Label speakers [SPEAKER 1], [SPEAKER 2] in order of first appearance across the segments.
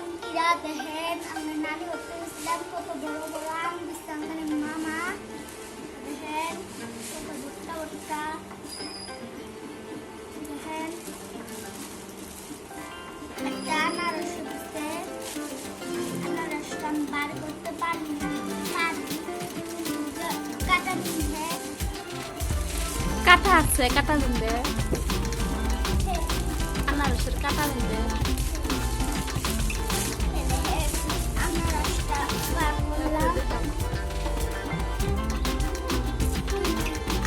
[SPEAKER 1] কালাঙ্কিরা দেখেন আমরা নানি হতে ইসলাম কত বড় বড় আম দিচ্ছে আমাদের মামা দেখেন কত ভুট্টা ভুট্টা দেখেন একটা আনারস দিচ্ছে আনারসটা আমি বার করতে পারি না কাটা দিচ্ছে
[SPEAKER 2] কাটা আছে কাটা দিবে আনারসের কাটা দিবে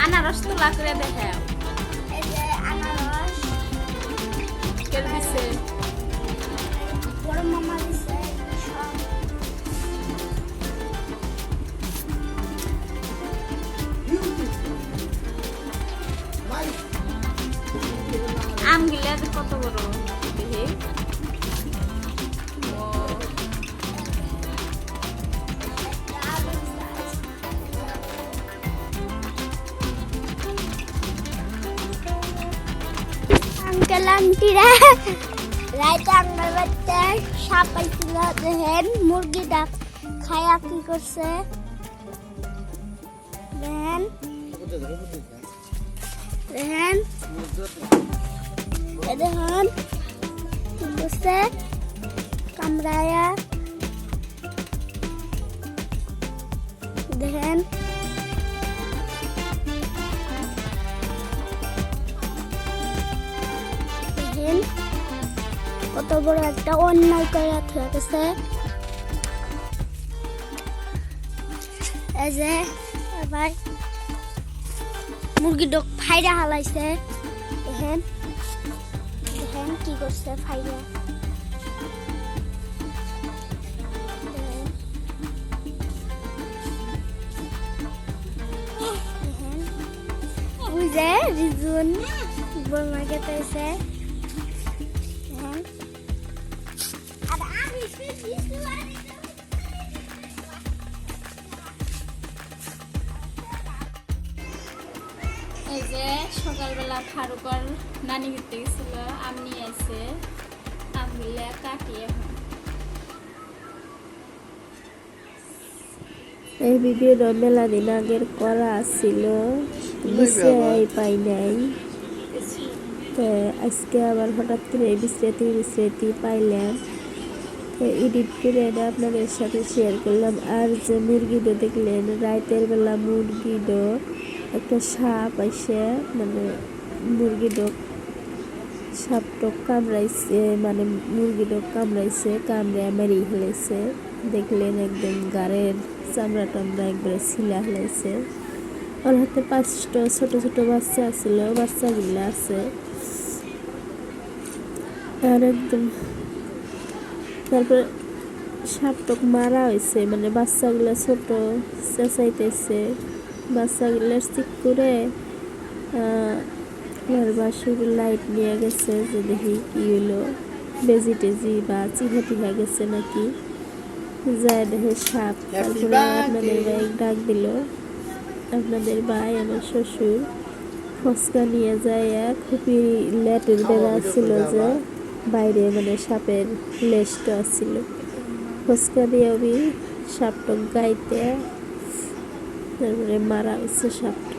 [SPEAKER 2] আনারস তোলা করে দেখে
[SPEAKER 1] এই যে আনারস
[SPEAKER 2] কে দিছে
[SPEAKER 1] বড় মামা দিছে সব
[SPEAKER 2] আম গিলা কত বড় দেখি
[SPEAKER 1] আঙ্কেল আন্টিরা রাইতে আঙ্গার বাচ্চা সাপ পাইছিল দেখেন মুরগিটা খায়া কি করছে দেখেন দেখেন দেখেন কি করছে কামড়ায়া দেখেন দেখেন কত বড় একটা অন্যায় করে হয়ে গেছে এই যে এবার মুরগি ডক ফাইরা হালাইছে দেখেন দেখেন কি করছে ফাইরা দেখেন ওই যে রিজুন বর্মা গেতেছে দেখেন আর আমি
[SPEAKER 2] এই যে সকালবেলা ফারুকর নানি ঘুরতে গেছিল আম নিয়ে আসছে আমগুলা কাটিয়ে
[SPEAKER 3] এই ভিডিওটা মেলা দিন আগের করা ছিল বিছরাই পাই নাই তো আজকে আবার হঠাৎ করে বিশ্রাতি পাইলাম তো এডিট করে এটা আপনাদের সাথে শেয়ার করলাম। আর যে মুরগিটা দেখলেন রাতের বেলা মুরগিটা একটা সাপ আইসে মানে মুরগিটা সাপটক কামড়াইছে মানে মুরগিটা কামড়াইছে কামড়ে মেরে ফেলেছে দেখলেন একদম গাড়ের চামড়া টামড়া একবারে ছিলা ফেলেছে। ওর হাতে 5টা ছোট ছোট বাচ্চা আছিল বাচ্চাগুলো আছে আর একদম তারপরে সাপটক মারা হয়েছে মানে বাচ্চাগুলো ছোট চেঁচাইতেছে বাচ্চাগুলো ঠিক করে আর বাসুর লাইট নিয়ে গেছে যে দেখি কি হলো বেজি টেজি বা চিহা টিহা গেছে নাকি যায় দেখে সাপ। তারপরে আপনাদের ভাই ডাক দিল আপনাদের ভাই আমার শ্বশুর ফসকা নিয়ে যায় খুবই লেটের বেড়া ছিল যে বাইরে মানে সাপের লেজটা ছিল ফসকা দিয়ে আমি সাপটক গাইতে তারপরে মারা হয়েছে সাপটা।